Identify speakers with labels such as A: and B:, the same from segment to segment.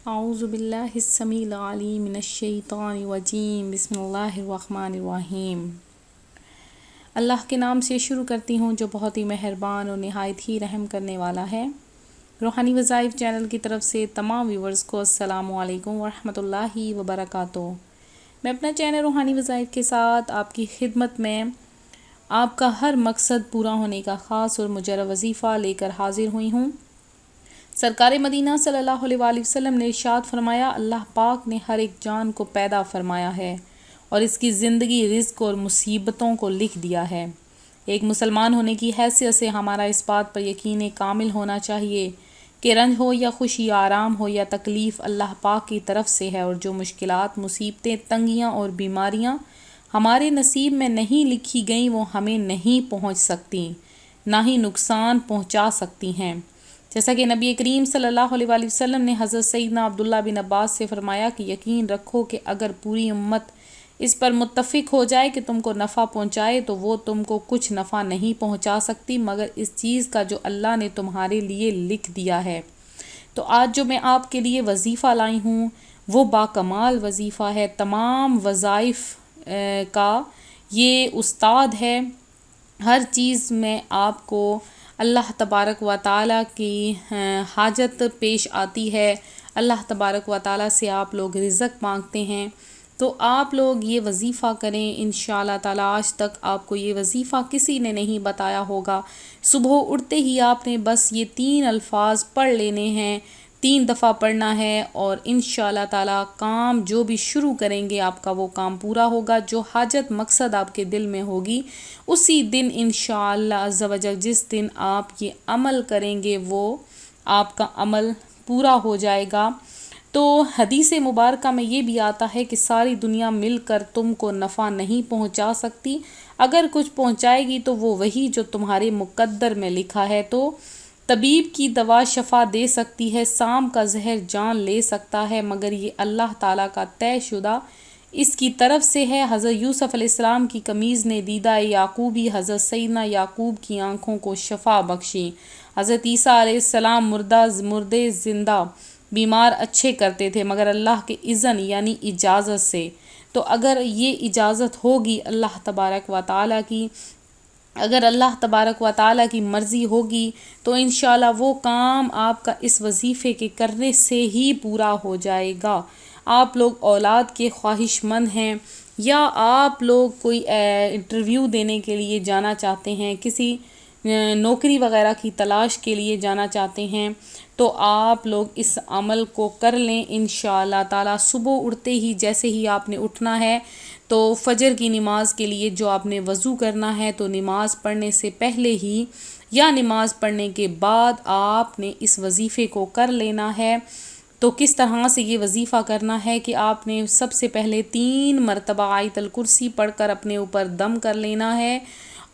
A: اعوذ باللہ السمیع العلیم من الشیطان الرجیم بسم اللہ الرحمن الرحیم۔ اللہ کے نام سے شروع کرتی ہوں جو بہت ہی مہربان اور نہایت ہی رحم کرنے والا ہے۔ روحانی وظائف چینل کی طرف سے تمام ویورز کو السلام علیکم ورحمۃ اللہ وبرکاتہ۔ میں اپنا چینل روحانی وظائف کے ساتھ آپ کی خدمت میں آپ کا ہر مقصد پورا ہونے کا خاص اور مجرد وظیفہ لے کر حاضر ہوئی ہوں۔ سرکار مدینہ صلی اللہ علیہ وآلہ وسلم نے ارشاد فرمایا، اللہ پاک نے ہر ایک جان کو پیدا فرمایا ہے اور اس کی زندگی، رزق اور مصیبتوں کو لکھ دیا ہے۔ ایک مسلمان ہونے کی حیثیت سے ہمارا اس بات پر یقین کامل ہونا چاہیے کہ رنج ہو یا خوشی، آرام ہو یا تکلیف، اللہ پاک کی طرف سے ہے، اور جو مشکلات، مصیبتیں، تنگیاں اور بیماریاں ہمارے نصیب میں نہیں لکھی گئیں وہ ہمیں نہیں پہنچ سکتی، نہ ہی نقصان پہنچا سکتی ہیں۔ جیسا کہ نبی کریم صلی اللہ علیہ وآلہ وسلم نے حضرت سیدنا عبداللہ بن عباس سے فرمایا کہ یقین رکھو کہ اگر پوری امت اس پر متفق ہو جائے کہ تم کو نفع پہنچائے تو وہ تم کو کچھ نفع نہیں پہنچا سکتی مگر اس چیز کا جو اللہ نے تمہارے لیے لکھ دیا ہے۔ تو آج جو میں آپ کے لیے وظیفہ لائی ہوں وہ باکمال وظیفہ ہے، تمام وظائف کا یہ استاد ہے۔ ہر چیز میں آپ کو اللہ تبارک و تعالیٰ کی حاجت پیش آتی ہے، اللہ تبارک و تعالیٰ سے آپ لوگ رزق مانگتے ہیں، تو آپ لوگ یہ وظیفہ کریں انشاءاللہ تعالیٰ۔ آج تک آپ کو یہ وظیفہ کسی نے نہیں بتایا ہوگا۔ صبح اٹھتے ہی آپ نے بس یہ 3 الفاظ پڑھ لینے ہیں، 3 دفعہ پڑھنا ہے، اور انشاءاللہ تعالیٰ کام جو بھی شروع کریں گے آپ کا وہ کام پورا ہوگا۔ جو حاجت مقصد آپ کے دل میں ہوگی اسی دن انشاءاللہ عز و جل جس دن آپ یہ عمل کریں گے وہ آپ کا عمل پورا ہو جائے گا۔ تو حدیث مبارکہ میں یہ بھی آتا ہے کہ ساری دنیا مل کر تم کو نفع نہیں پہنچا سکتی، اگر کچھ پہنچائے گی تو وہ وہی جو تمہارے مقدر میں لکھا ہے۔ تو طبیب کی دوا شفا دے سکتی ہے، سام کا زہر جان لے سکتا ہے، مگر یہ اللہ تعالیٰ کا طے شدہ اس کی طرف سے ہے۔ حضرت یوسف علیہ السلام کی قمیض نے دیدہ یعقوبی حضرت سیدنا یعقوب کی آنکھوں کو شفا بخشی۔ حضرت عیسیٰ علیہ السلام مردے زندہ، بیمار اچھے کرتے تھے مگر اللہ کے اذن یعنی اجازت سے۔ تو اگر یہ اجازت ہوگی اللہ تبارک و تعالیٰ کی، اگر اللہ تبارک و تعالیٰ کی مرضی ہوگی تو انشاءاللہ وہ کام آپ کا اس وظیفے کے کرنے سے ہی پورا ہو جائے گا۔ آپ لوگ اولاد کے خواہش مند ہیں یا آپ لوگ کوئی انٹرویو دینے کے لیے جانا چاہتے ہیں، کسی نوکری وغیرہ کی تلاش کے لیے جانا چاہتے ہیں، تو آپ لوگ اس عمل کو کر لیں انشاءاللہ تعالیٰ۔ صبح اٹھتے ہی جیسے ہی آپ نے اٹھنا ہے تو فجر کی نماز کے لیے جو آپ نے وضو کرنا ہے تو نماز پڑھنے سے پہلے ہی یا نماز پڑھنے کے بعد آپ نے اس وظیفے کو کر لینا ہے۔ تو کس طرح سے یہ وظیفہ کرنا ہے کہ آپ نے سب سے پہلے 3 مرتبہ آیت الکرسی پڑھ کر اپنے اوپر دم کر لینا ہے،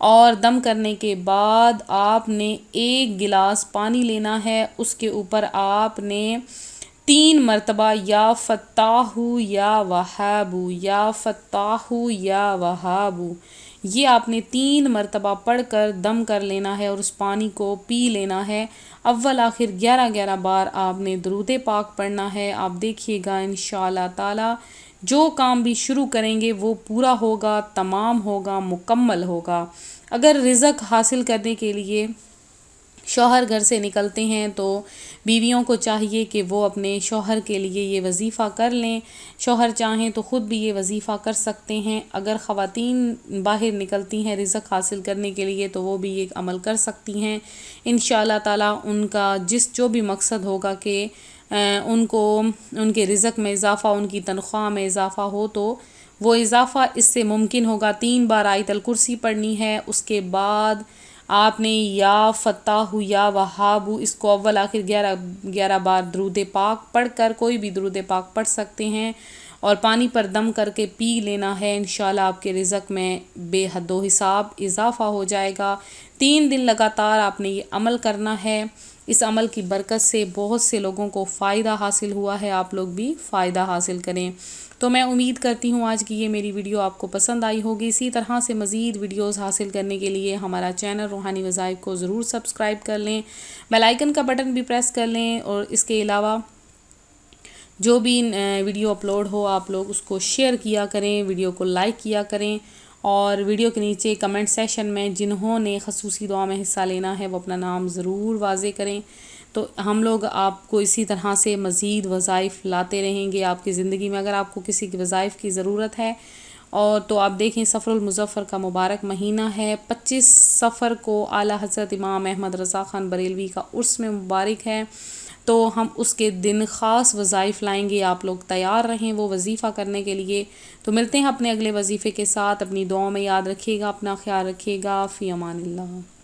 A: اور دم کرنے کے بعد آپ نے 1 گلاس پانی لینا ہے، اس کے اوپر آپ نے 3 مرتبہ یا فتاح یا وہاب، یا فتاح یا وہاب، یہ آپ نے 3 مرتبہ پڑھ کر دم کر لینا ہے اور اس پانی کو پی لینا ہے۔ اول آخر 11 بار آپ نے درود پاک پڑھنا ہے۔ آپ دیکھیے گا انشاءاللہ تعالی جو کام بھی شروع کریں گے وہ پورا ہوگا، تمام ہوگا، مکمل ہوگا۔ اگر رزق حاصل کرنے کے لیے شوہر گھر سے نکلتے ہیں تو بیویوں کو چاہیے کہ وہ اپنے شوہر کے لیے یہ وظیفہ کر لیں، شوہر چاہیں تو خود بھی یہ وظیفہ کر سکتے ہیں۔ اگر خواتین باہر نکلتی ہیں رزق حاصل کرنے کے لیے تو وہ بھی ایک عمل کر سکتی ہیں انشاءاللہ تعالیٰ۔ ان کا جو بھی مقصد ہوگا کہ ان کو ان کے رزق میں اضافہ، ان کی تنخواہ میں اضافہ ہو تو وہ اضافہ اس سے ممکن ہوگا۔ 3 بار آیت الکرسی پڑھنی ہے، اس کے بعد آپ نے یا فتاح یا وہاب، اس کو اول آخر 11 بار درود پاک پڑھ کر، کوئی بھی درود پاک پڑھ سکتے ہیں، اور پانی پر دم کر کے پی لینا ہے۔ انشاءاللہ آپ کے رزق میں بے حد و حساب اضافہ ہو جائے گا۔ 3 دن لگاتار آپ نے یہ عمل کرنا ہے۔ اس عمل کی برکت سے بہت سے لوگوں کو فائدہ حاصل ہوا ہے، آپ لوگ بھی فائدہ حاصل کریں۔ تو میں امید کرتی ہوں آج کی یہ میری ویڈیو آپ کو پسند آئی ہوگی۔ اسی طرح سے مزید ویڈیوز حاصل کرنے کے لیے ہمارا چینل روحانی وظائف کو ضرور سبسکرائب کر لیں، بیل آئیکن کا بٹن بھی پریس کر لیں، اور اس کے علاوہ جو بھی ویڈیو اپلوڈ ہو آپ لوگ اس کو شیئر کیا کریں، ویڈیو کو لائک کیا کریں، اور ویڈیو کے نیچے کمنٹ سیشن میں جنہوں نے خصوصی دعا میں حصہ لینا ہے وہ اپنا نام ضرور واضح کریں۔ تو ہم لوگ آپ کو اسی طرح سے مزید وظائف لاتے رہیں گے آپ کی زندگی میں۔ اگر آپ کو کسی کی وظائف کی ضرورت ہے اور تو آپ دیکھیں صفر المظفر کا مبارک مہینہ ہے، 25 صفر کو اعلیٰ حضرت امام احمد رضا خان بریلوی کا عرس میں مبارک ہے، تو ہم اس کے دن خاص وظائف لائیں گے، آپ لوگ تیار رہیں وہ وظیفہ کرنے کے لیے۔ تو ملتے ہیں اپنے اگلے وظیفے کے ساتھ، اپنی دعاؤں میں یاد رکھیے گا، اپنا خیال رکھیے گا، فی امان اللہ۔